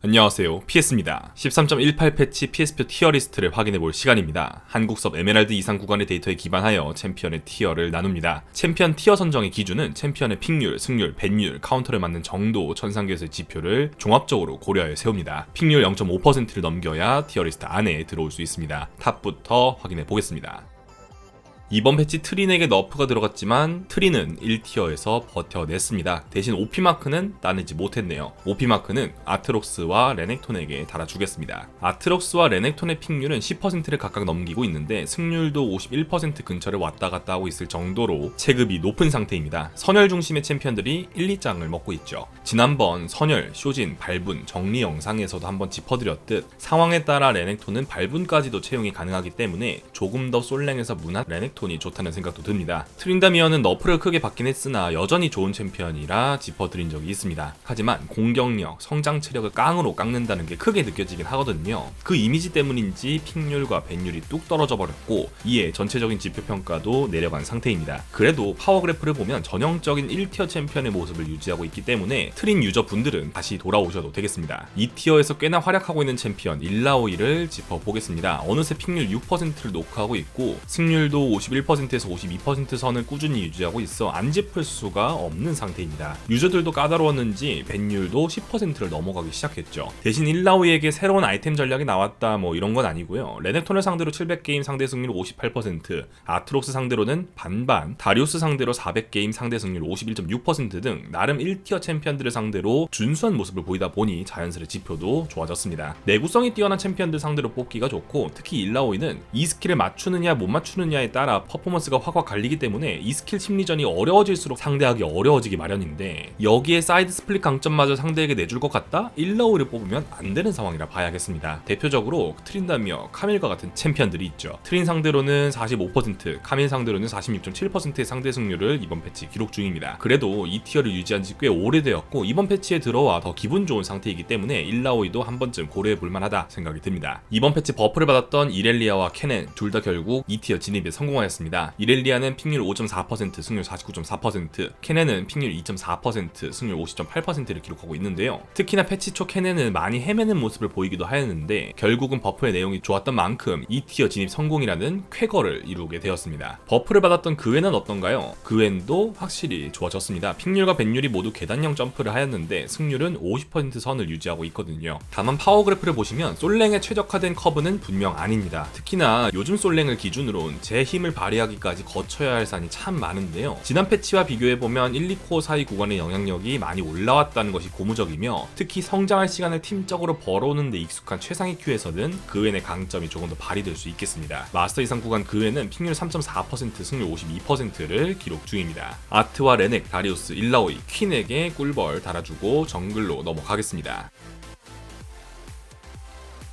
안녕하세요, PS입니다. 13.18 패치 PS표 티어 리스트를 확인해볼 시간입니다. 한국섭 에메랄드 이상 구간의 데이터에 기반하여 챔피언의 티어를 나눕니다. 챔피언 티어 선정의 기준은 챔피언의 픽률, 승률, 밴률, 카운터를 맞는 정도, 천상계에서의 지표를 종합적으로 고려하여 세웁니다. 픽률 0.5%를 넘겨야 티어 리스트 안에 들어올 수 있습니다. 탑부터 확인해보겠습니다. 이번 패치 트린에게 너프가 들어갔지만 트린은 1티어에서 버텨냈습니다. 대신 OP마크는 따내지 못했네요. OP마크는 아트록스와 레넥톤에게 달아주겠습니다. 아트록스와 레넥톤의 픽률은 10%를 각각 넘기고 있는데 승률도 51% 근처를 왔다갔다 하고 있을 정도로 체급이 높은 상태입니다. 선열 중심의 챔피언들이 1, 2장을 먹고 있죠. 지난번 선열, 쇼진, 발분, 정리 영상에서도 한번 짚어드렸듯 상황에 따라 레넥톤은 발분까지도 채용이 가능하기 때문에 조금 더 솔랭에서 무난 레넥톤 이 좋다는 생각도 듭니다. 트린다미어는 너프를 크게 받긴 했으나 여전히 좋은 챔피언이라 짚어드린 적이 있습니다. 하지만 공격력, 성장 체력을 깡으로 깎는다는 게 크게 느껴지긴 하거든요. 그 이미지 때문인지 픽률과 밴률이 뚝 떨어져 버렸고 이에 전체적인 지표 평가도 내려간 상태입니다. 그래도 파워 그래프를 보면 전형적인 1티어 챔피언의 모습을 유지하고 있기 때문에 트린 유저분들은 다시 돌아오셔도 되겠습니다. 2티어에서 꽤나 활약하고 있는 챔피언 일라오이를 짚어보겠습니다. 어느새 픽률 6%를 노크하고 있고 승률도 51%에서 52% 선을 꾸준히 유지하고 있어 안 짚을 수가 없는 상태입니다. 유저들도 까다로웠는지 밴율도 10%를 넘어가기 시작했죠. 대신 일라오이에게 새로운 아이템 전략이 나왔다 이런 건 아니고요. 레넥톤을 상대로 700게임 상대 승률 58%, 아트록스 상대로는 반반, 다리우스 상대로 400게임 상대 승률 51.6% 등 나름 1티어 챔피언들을 상대로 준수한 모습을 보이다 보니 자연스레 지표도 좋아졌습니다. 내구성이 뛰어난 챔피언들 상대로 뽑기가 좋고 특히 일라오이는 이 스킬을 맞추느냐 못 맞추느냐에 따라 퍼포먼스가 확확 갈리기 때문에 이 스킬 심리전이 어려워질수록 상대하기 어려워지기 마련인데 여기에 사이드 스플릿 강점마저 상대에게 내줄 것 같다? 일라오이를 뽑으면 안 되는 상황이라 봐야겠습니다. 대표적으로 트린다미어, 카밀과 같은 챔피언들이 있죠. 트린 상대로는 45%, 카밀 상대로는 46.7%의 상대 승률을 이번 패치 기록 중입니다. 그래도 이 티어를 유지한 지 꽤 오래되었고 이번 패치에 들어와 더 기분 좋은 상태이기 때문에 일라오이도 한 번쯤 고려해볼 만하다 생각이 듭니다. 이번 패치 버프를 받았던 이렐리아와 케넨 둘 다 결국 이 티어 진입에 성공하였습니다. 이렐리아는 픽률 5.4%, 승률 49.4%, 케넨은 픽률 2.4%, 승률 50.8%를 기록하고 있는데요. 특히나 패치 초 케넨은 많이 헤매는 모습을 보이기도 하였는데 결국은 버프의 내용이 좋았던 만큼 2티어 진입 성공이라는 쾌거를 이루게 되었습니다. 버프를 받았던 그웬은 어떤가요? 그웬도 확실히 좋아졌습니다. 픽률과 밴율이 모두 계단형 점프를 하였는데 승률은 50% 선을 유지하고 있거든요. 다만 파워 그래프를 보시면 솔랭에 최적화된 커브는 분명 아닙니다. 특히나 요즘 솔랭을 기준으로 제 힘을 발휘하기까지 거쳐야 할 산이 참 많은데요. 지난 패치와 비교해보면 1, 2코어 사이 구간의 영향력이 많이 올라왔다는 것이 고무적이며 특히 성장할 시간을 팀적으로 벌어오는 데 익숙한 최상위 큐에서는 그웬의 강점이 조금 더 발휘될 수 있겠습니다. 마스터 이상 구간 그웬은 픽률 3.4%, 승률 52%를 기록 중입니다. 아트와 레넥, 다리우스, 일라오이, 퀸에게 꿀벌 달아주고 정글로 넘어가겠습니다.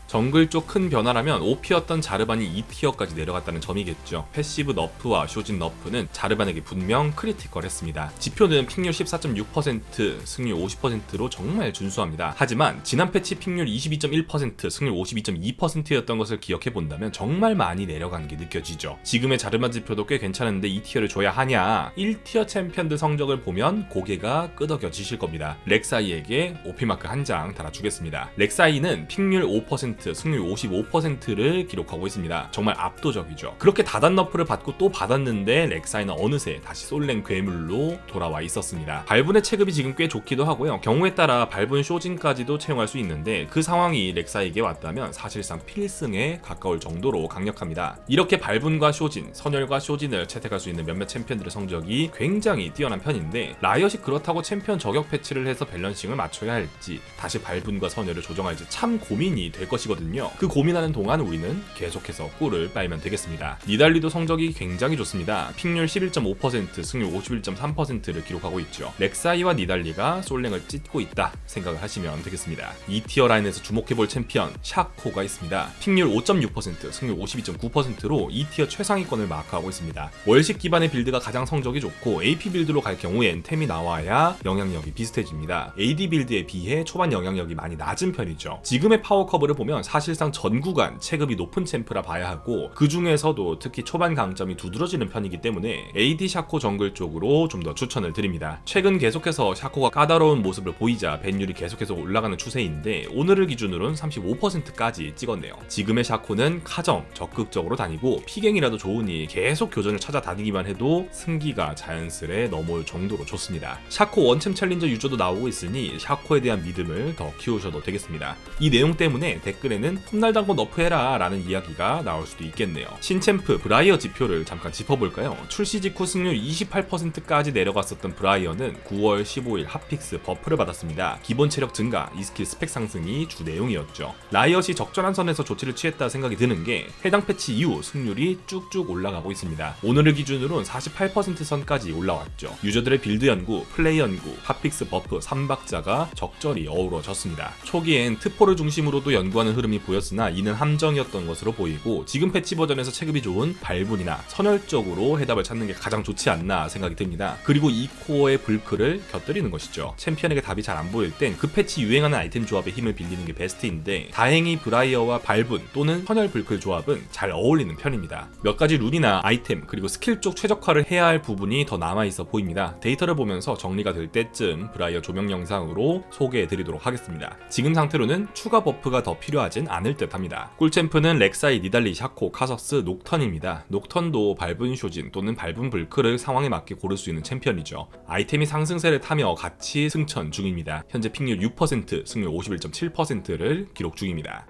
정글 쪽 큰 변화라면 OP였던 자르반이 2티어까지 내려갔다는 점이겠죠. 패시브 너프와 쇼진 너프는 자르반에게 분명 크리티컬했습니다. 지표는 픽률 14.6%, 승률 50%로 정말 준수합니다. 하지만 지난 패치 픽률 22.1%, 승률 52.2%였던 것을 기억해본다면 정말 많이 내려간 게 느껴지죠. 지금의 자르반 지표도 꽤 괜찮은데 2티어를 줘야 하냐? 1티어 챔피언들 성적을 보면 고개가 끄덕여지실 겁니다. 렉사이에게 OP마크 한 장 달아주겠습니다. 렉사이는 픽률 5%, 승률 55%를 기록하고 있습니다. 정말 압도적이죠. 그렇게 다단 너프를 받고 또 받았는데 렉사이는 어느새 다시 솔랭 괴물로 돌아와 있었습니다. 발분의 체급이 지금 꽤 좋기도 하고요. 경우에 따라 발분 쇼진까지도 채용할 수 있는데 그 상황이 렉사이에게 왔다면 사실상 필승에 가까울 정도로 강력합니다. 이렇게 발분과 쇼진, 선열과 쇼진을 채택할 수 있는 몇몇 챔피언들의 성적이 굉장히 뛰어난 편인데 라이엇이 그렇다고 챔피언 저격 패치를 해서 밸런싱을 맞춰야 할지 다시 발분과 선열을 조정할지 참 고민이 될 것이거든요. 그 고민하는 동안 우리는 계속해서 꿀을 빨면 되겠습니다. 니달리도 성적이 굉장히 좋습니다. 픽률 11.5%, 승률 51.3%를 기록하고 있죠. 렉사이와 니달리가 솔랭을 찢고 있다 생각을 하시면 되겠습니다. 2티어 라인에서 주목해볼 챔피언 샤코가 있습니다. 픽률 5.6%, 승률 52.9%로 2티어 최상위권을 마크하고 있습니다. 월식 기반의 빌드가 가장 성적이 좋고 AP 빌드로 갈 경우엔 템이 나와야 영향력이 비슷해집니다. AD 빌드에 비해 초반 영향력이 많이 낮은 편이죠. 지금의 파워 커브를 보면 보면 사실상 전 구간 체급이 높은 챔프라 봐야 하고, 그 중에서도 특히 초반 강점이 두드러지는 편이기 때문에 AD 샤코 정글 쪽으로 좀 더 추천을 드립니다. 최근 계속해서 샤코가 까다로운 모습을 보이자 밴율이 계속해서 올라가는 추세인데 오늘을 기준으로는 35%까지 찍었네요. 지금의 샤코는 카정 적극적으로 다니고 피갱이라도 좋으니 계속 교전을 찾아다니기만 해도 승기가 자연스레 넘어올 정도로 좋습니다. 샤코 원챔 챌린저 유저도 나오고 있으니 샤코에 대한 믿음을 더 키우셔도 되겠습니다. 이 내용 때문에 댓글에는 톱날당고 너프해라 라는 이야기가 나올 수도 있겠네요. 신챔프 브라이어 지표를 잠깐 짚어볼까요? 출시 직후 승률 28%까지 내려갔었던 브라이어는 9월 15일 핫픽스 버프를 받았습니다. 기본 체력 증가, 이 스킬 스펙 상승이 주 내용이었죠. 라이엇이 적절한 선에서 조치를 취했다 생각이 드는 게 해당 패치 이후 승률이 쭉쭉 올라가고 있습니다. 오늘을 기준으로는 48% 선까지 올라왔죠. 유저들의 빌드 연구, 플레이 연구, 핫픽스 버프 3박자가 적절히 어우러졌습니다. 초기엔 트포를 중심으로도 연구하는 흐름이 보였으나 이는 함정이었던 것으로 보이고, 지금 패치 버전에서 체급이 좋은 발분이나 선열적으로 해답을 찾는 게 가장 좋지 않나 생각이 듭니다. 그리고 이 코어의 불크를 곁들이는 것이죠. 챔피언에게 답이 잘 안 보일 땐 그 패치 유행하는 아이템 조합의 힘을 빌리는 게 베스트인데, 다행히 브라이어와 발분 또는 선열 불클 조합은 잘 어울리는 편입니다. 몇 가지 룬이나 아이템 그리고 스킬 쪽 최적화를 해야 할 부분이 더 남아있어 보입니다. 데이터를 보면서 정리가 될 때쯤 브라이어 조명 영상으로 소개해드리도록 하겠습니다. 지금 상태로는 추가 버프가 더 필요하진 않을 듯 합니다. 꿀챔프는 렉사이, 니달리, 샤코, 카서스, 녹턴입니다. 녹턴도 발분 쇼진 또는 발분 불크를 상황에 맞게 고를 수 있는 챔피언이죠. 아이템이 상승세를 타며 같이 승천 중입니다. 현재 픽률 6%, 승률 51.7%를 기록 중입니다.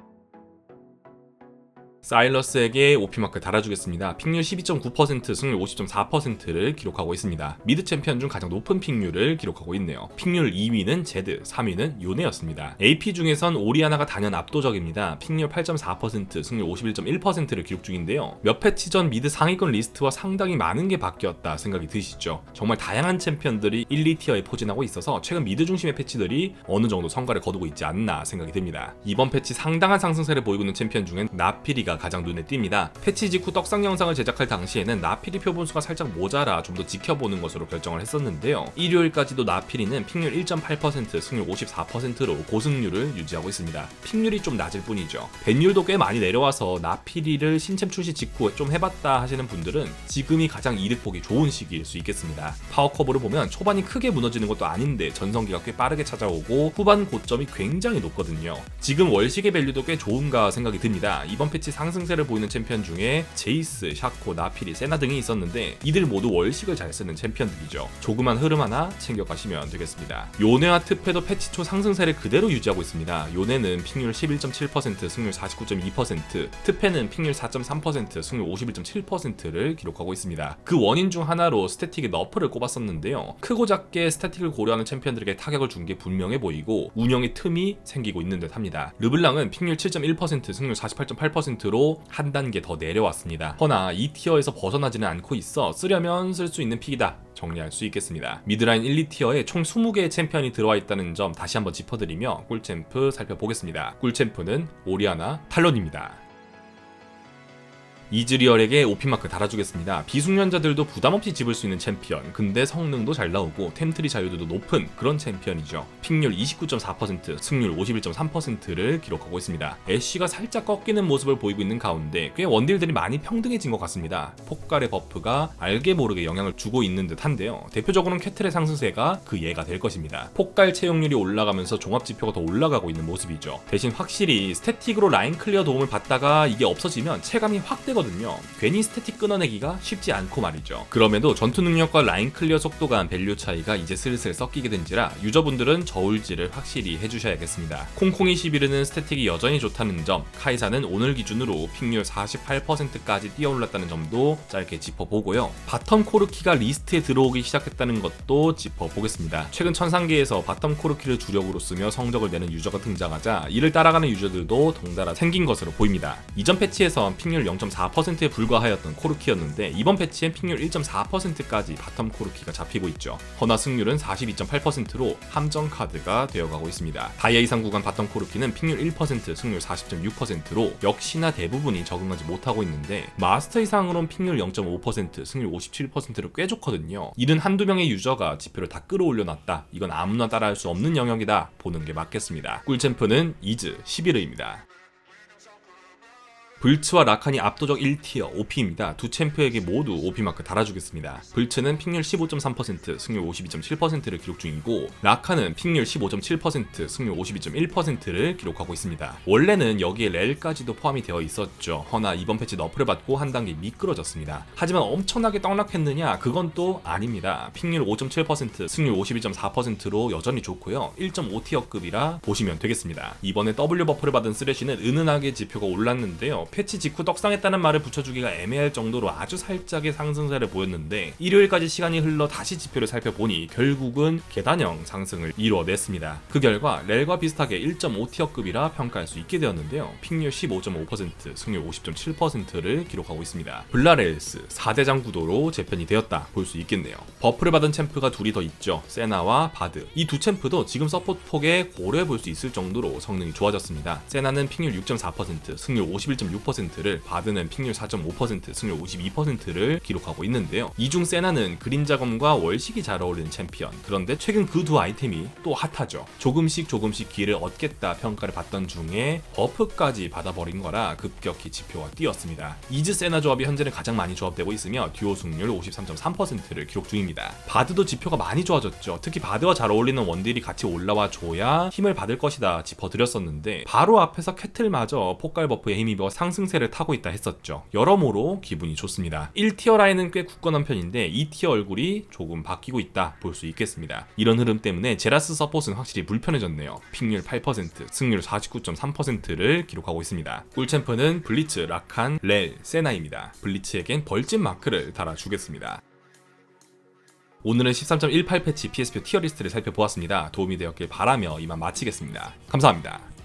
사일러스에게 OP마크 달아주겠습니다. 픽률 12.9%, 승률 50.4%를 기록하고 있습니다. 미드 챔피언 중 가장 높은 픽률을 기록하고 있네요. 픽률 2위는 제드, 3위는 요네였습니다. AP 중에선 오리아나가 단연 압도적입니다. 픽률 8.4%, 승률 51.1%를 기록 중인데요. 몇 패치 전 미드 상위권 리스트와 상당히 많은 게 바뀌었다 생각이 드시죠? 정말 다양한 챔피언들이 1, 2티어에 포진하고 있어서 최근 미드 중심의 패치들이 어느 정도 성과를 거두고 있지 않나 생각이 듭니다. 이번 패치 상당한 상승세를 보이고 있는 챔피언 중엔 나피리가 가장 눈에 띕니다. 패치 직후 떡상 영상을 제작할 당시에는 나피리 표본수가 살짝 모자라 좀 더 지켜보는 것으로 결정을 했었는데요. 일요일까지도 나피리는 픽률 1.8%, 승률 54%로 고승률을 유지하고 있습니다. 픽률이 좀 낮을 뿐이죠. 밴율도 꽤 많이 내려와서 나피리를 신챔 출시 직후 좀 해봤다 하시는 분들은 지금이 가장 이득 보기 좋은 시기일 수 있겠습니다. 파워 커브를 보면 초반이 크게 무너지는 것도 아닌데 전성기가 꽤 빠르게 찾아오고 후반 고점이 굉장히 높거든요. 지금 월식의 밸류도 꽤 좋은가 생각이 듭니다. 이번 패치 상승세를 보이는 챔피언 중에 제이스, 샤코, 나피리, 세나 등이 있었는데 이들 모두 월식을 잘 쓰는 챔피언들이죠. 조그만 흐름 하나 챙겨가시면 되겠습니다. 요네와 트페도 패치 초 상승세를 그대로 유지하고 있습니다. 요네는 픽률 11.7%, 승률 49.2%, 트페는 픽률 4.3%, 승률 51.7%를 기록하고 있습니다. 그 원인 중 하나로 스태틱의 너프를 꼽았었는데요. 크고 작게 스태틱을 고려하는 챔피언들에게 타격을 준 게 분명해 보이고 운영의 틈이 생기고 있는 듯 합니다. 르블랑은 픽률 7.1%, 승률 48.8%로 한 단계 더 내려왔습니다. 허나 이 티어에서 벗어나지는 않고 있어 쓰려면 쓸 수 있는 픽이다 정리할 수 있겠습니다. 미드라인 1, 2티어에 총 20개의 챔피언이 들어와 있다는 점 다시 한번 짚어드리며 꿀챔프 살펴보겠습니다. 꿀챔프는 오리아나, 탈론입니다. 이즈리얼에게 OP마크 달아주겠습니다. 비숙련자들도 부담없이 집을 수 있는 챔피언, 근데 성능도 잘 나오고 템트리 자유도도 높은 그런 챔피언이죠. 픽률 29.4%, 승률 51.3%를 기록하고 있습니다. 애쉬가 살짝 꺾이는 모습을 보이고 있는 가운데 꽤 원딜들이 많이 평등해진 것 같습니다. 폭갈의 버프가 알게 모르게 영향을 주고 있는 듯 한데요. 대표적으로는 캐틀의 상승세가 그 예가 될 것입니다. 폭갈 채용률이 올라가면서 종합지표가 더 올라가고 있는 모습이죠. 대신 확실히 스태틱으로 라인 클리어 도움을 받다가 이게 없어지면 체감이 확 되거든요. 괜히 스태틱 끊어내기가 쉽지 않고 말이죠. 그럼에도 전투 능력과 라인 클리어 속도 간 밸류 차이가 이제 슬슬 섞이게 된지라 유저분들은 저울질을 확실히 해주셔야겠습니다. 콩콩이 11은 스태틱이 여전히 좋다는 점, 카이사는 오늘 기준으로 픽률 48%까지 뛰어올랐다는 점도 짧게 짚어보고요. 바텀 코르키가 리스트에 들어오기 시작했다는 것도 짚어보겠습니다. 최근 천상계에서 바텀 코르키를 주력으로 쓰며 성적을 내는 유저가 등장하자 이를 따라가는 유저들도 덩달아 생긴 것으로 보입니다. 이전 패치에선 픽률 0.4%에 불과하였던 코르키였는데 이번 패치엔 픽률 1.4%까지 바텀 코르키가 잡히고 있죠. 허나 승률은 42.8%로 함정 카드가 되어가고 있습니다. 다이아 이상 구간 바텀 코르키는 픽률 1%, 승률 40.6%로 역시나 대부분이 적응하지 못하고 있는데 마스터 이상으론 픽률 0.5%, 승률 57%로 꽤 좋거든요. 이른 한두 명의 유저가 지표를 다 끌어올려놨다. 이건 아무나 따라할 수 없는 영역이다 보는 게 맞겠습니다. 꿀챔프는 이즈 11의입니다. 불츠와 라칸이 압도적 1티어 OP입니다. 두 챔프에게 모두 OP 마크 달아주겠습니다. 불츠는 픽률 15.3%, 승률 52.7%를 기록 중이고 라칸은 픽률 15.7%, 승률 52.1%를 기록하고 있습니다. 원래는 여기에 렐까지도 포함이 되어 있었죠. 허나 이번 패치 너프를 받고 한 단계 미끄러졌습니다. 하지만 엄청나게 떡락했느냐? 그건 또 아닙니다. 픽률 5.7%, 승률 52.4%로 여전히 좋고요. 1.5티어급이라 보시면 되겠습니다. 이번에 W 버프를 받은 쓰레쉬는 은은하게 지표가 올랐는데요. 패치 직후 떡상했다는 말을 붙여주기가 애매할 정도로 아주 살짝의 상승세를 보였는데 일요일까지 시간이 흘러 다시 지표를 살펴보니 결국은 계단형 상승을 이루어냈습니다. 그 결과 렐과 비슷하게 1.5티어급이라 평가할 수 있게 되었는데요. 픽률 15.5%, 승률 50.7%를 기록하고 있습니다. 블라레일스 4대장 구도로 재편이 되었다 볼 수 있겠네요. 버프를 받은 챔프가 둘이 더 있죠. 세나와 바드. 이 두 챔프도 지금 서포트 폭에 고려해 볼 수 있을 정도로 성능이 좋아졌습니다. 세나는 픽률 6.4%, 승률 51.6%를, 바드는 픽률 4.5%, 승률 52%를 기록하고 있는데요. 이 중 세나는 그림자검과 월식이 잘 어울리는 챔피언. 그런데 최근 그 두 아이템이 또 핫하죠. 조금씩 기회를 얻겠다 평가를 받던 중에 버프까지 받아버린 거라 급격히 지표가 뛰었습니다. 이즈 세나 조합이 현재는 가장 많이 조합되고 있으며 듀오 승률 53.3%를 기록 중입니다. 바드도 지표가 많이 좋아졌죠. 특히 바드와 잘 어울리는 원딜이 같이 올라와 줘야 힘을 받을 것이다 짚어드렸었는데 바로 앞에서 캐틀마저 폭갈 버프에 힘입어 상승세를 타고 있다 했었죠. 여러모로 기분이 좋습니다. 1티어 라인은 꽤 굳건한 편인데 2티어 얼굴이 조금 바뀌고 있다 볼 수 있겠습니다. 이런 흐름 때문에 제라스 서폿은 확실히 불편해졌네요. 픽률 8%, 승률 49.3%를 기록하고 있습니다. 꿀챔프는 블리츠, 라칸, 렐, 세나입니다. 블리츠에겐 벌집 마크를 달아주겠습니다. 오늘은 13.18 패치 PSP 티어 리스트를 살펴보았습니다. 도움이 되었길 바라며 이만 마치겠습니다. 감사합니다.